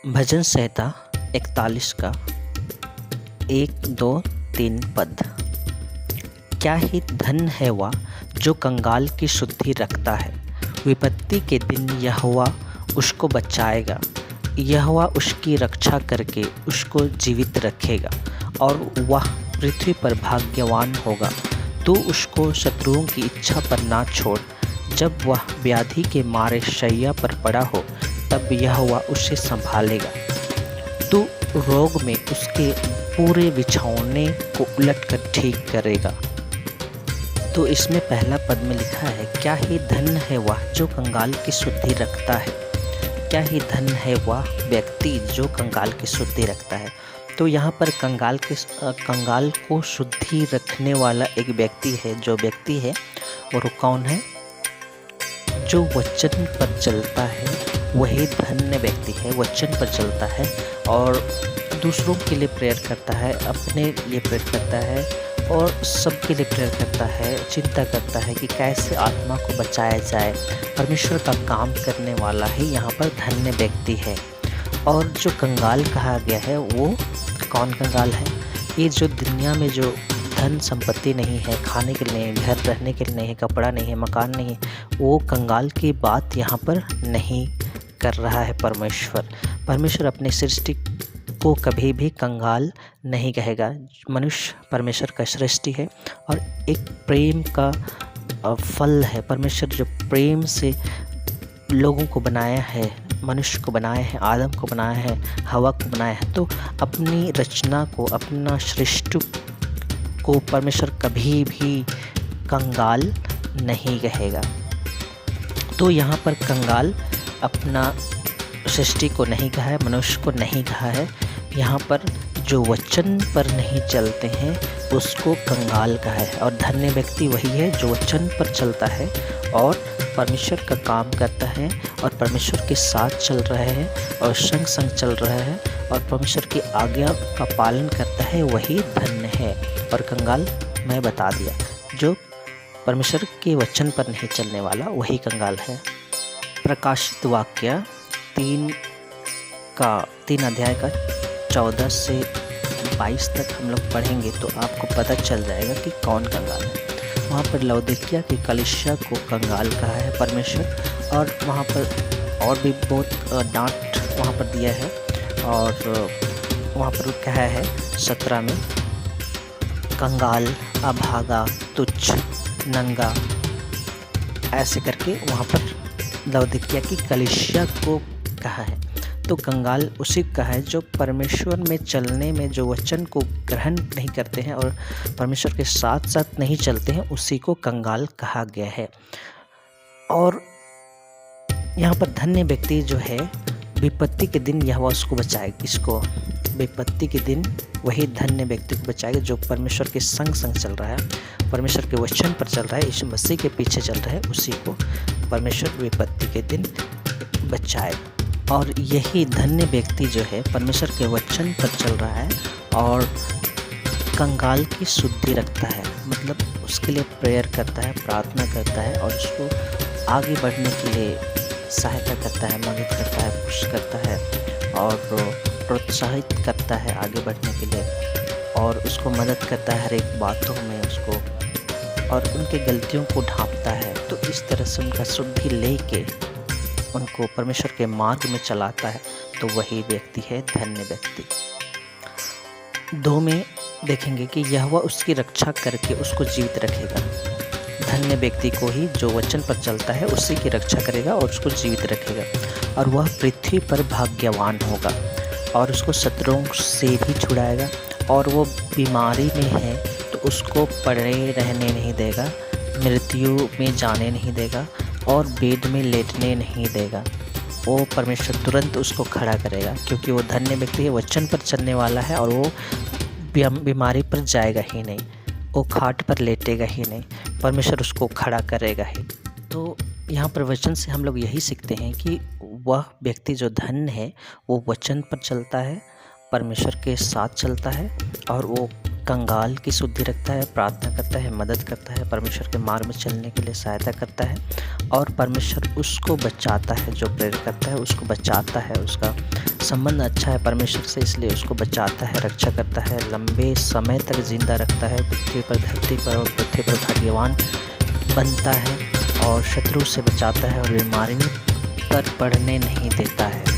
भजन संहिता 41 का 1, 2, 3 पद। क्या ही धन है वह जो कंगाल की शुद्धि रखता है। विपत्ति के दिन यहोवा उसको बचाएगा। यहोवा उसकी रक्षा करके उसको जीवित रखेगा और वह पृथ्वी पर भाग्यवान होगा। तू उसको शत्रुओं की इच्छा पर ना छोड़। जब वह व्याधि के मारे शैया पर पड़ा हो तब यहोवा उसे संभालेगा। तू रोग में उसके पूरे बिछौने को उलटकर ठीक करेगा। तो इसमें पहला पद में लिखा है, क्या ही धन है वह जो कंगाल की शुद्धि रखता है। क्या ही धन है वह व्यक्ति जो कंगाल की शुद्धि रखता है। तो यहाँ पर कंगाल को शुद्धि रखने वाला एक व्यक्ति है। जो व्यक्ति है और कौन है? जो वचन पर चलता है वही धन्य व्यक्ति है। वचन पर चलता है और दूसरों के लिए प्रेयर करता है, अपने लिए प्रेयर करता है और सबके लिए प्रेयर करता है। चिंता करता है कि कैसे आत्मा को बचाया जाए। परमेश्वर का काम करने वाला ही यहाँ पर धन्य व्यक्ति है। और जो कंगाल कहा गया है वो कौन कंगाल है? ये जो दुनिया में जो धन संपत्ति नहीं है, खाने के लिए नहीं, घर रहने के लिए नहीं है, कपड़ा नहीं है, मकान नहीं है, वो कंगाल की बात यहाँ पर नहीं कर रहा है परमेश्वर अपने सृष्टि को कभी भी कंगाल नहीं कहेगा। मनुष्य परमेश्वर का सृष्टि है और एक प्रेम का फल है। परमेश्वर जो प्रेम से लोगों को बनाया है, मनुष्य को बनाया है, आदम को बनाया है, हवा को बनाया है, तो अपनी रचना को, अपना सृष्टि को परमेश्वर कभी भी कंगाल नहीं कहेगा। तो यहाँ पर कंगाल अपना सृष्टि को नहीं कहा है, मनुष्य को नहीं कहा है। यहाँ पर जो वचन पर नहीं चलते हैं उसको कंगाल कहा है। और धन्य व्यक्ति वही है जो वचन पर चलता है और परमेश्वर का काम करता है और परमेश्वर के साथ चल रहे हैं और संग संग चल रहे हैं और परमेश्वर की आज्ञा का पालन करता है, वही धन्य है। और कंगाल मैं बता दिया, जो परमेश्वर के वचन पर नहीं चलने वाला वही कंगाल है। प्रकाशित वाक्य 3 अध्याय का 14 से 22 तक हम लोग पढ़ेंगे तो आपको पता चल जाएगा कि कौन कंगाल है। वहाँ पर लौदीकिया की कलीसिया को कंगाल कहा है परमेश्वर। और वहाँ पर और भी बहुत डांट वहाँ पर दिया है। और वहाँ पर कहा है 17 में, कंगाल, अभागा, तुच्छ, नंगा, ऐसे करके वहाँ पर लौदीकिया की कलीसिया को कहा है। तो कंगाल उसी का है जो परमेश्वर में चलने में, जो वचन को ग्रहण नहीं करते हैं और परमेश्वर के साथ साथ नहीं चलते हैं, उसी को कंगाल कहा गया है। और यहाँ पर धन्य व्यक्ति जो है, विपत्ति के दिन यहोवा उसको बचाएगा। इसको विपत्ति के दिन वही धन्य व्यक्ति को बचाएगा जो परमेश्वर के संग संग चल रहा है, परमेश्वर के वचन पर चल रहा है, यीशु मसीह के पीछे चल रहा है, उसी को परमेश्वर विपत्ति के दिन बचाएगा। और यही धन्य व्यक्ति जो है परमेश्वर के वचन पर चल रहा है और कंगाल की शुद्धि रखता है, मतलब उसके लिए प्रेयर करता है, प्रार्थना करता है और उसको आगे बढ़ने के लिए सहायता करता है, मदद करता है, पुश करता है और प्रोत्साहित करता है आगे बढ़ने के लिए और उसको मदद करता है हर एक बातों में उसको, और उनके गलतियों को ढांपता है। तो इस तरह से उनका शुद्धि लेके उनको परमेश्वर के मार्ग में चलाता है, तो वही व्यक्ति है धन्य व्यक्ति। 2 में देखेंगे कि यहोवा उसकी रक्षा करके उसको जीवित रखेगा। धन्य व्यक्ति को ही जो वचन पर चलता है उसी की रक्षा करेगा और उसको जीवित रखेगा और वह पृथ्वी पर भाग्यवान होगा और उसको शत्रुओं से भी छुड़ाएगा। और वो बीमारी में है तो उसको पड़े रहने नहीं देगा, मृत्यु में जाने नहीं देगा और बेड में लेटने नहीं देगा। वो परमेश्वर तुरंत उसको खड़ा करेगा क्योंकि वो धन्य व्यक्ति है, वचन पर चलने वाला है और वो बीमारी पर जाएगा ही नहीं, वो खाट पर लेटेगा ही नहीं, परमेश्वर उसको खड़ा करेगा ही। तो यहाँ पर वचन से हम लोग यही सीखते हैं कि वह व्यक्ति जो धन्य है वो वचन पर चलता है, परमेश्वर के साथ चलता है और वो कंगाल की शुद्धि रखता है, प्रार्थना करता है, मदद करता है, परमेश्वर के मार्ग में चलने के लिए सहायता करता है और परमेश्वर उसको बचाता है, जो प्रेरित करता है उसको बचाता है। उसका संबंध अच्छा है परमेश्वर से, इसलिए उसको बचाता है, रक्षा करता है, लंबे समय तक जिंदा रखता है, पृथ्वी पर, धरती पर और पृथ्वी पर भाग्यवान बनता है और शत्रु से बचाता है और बीमारी पर पड़ने नहीं देता है।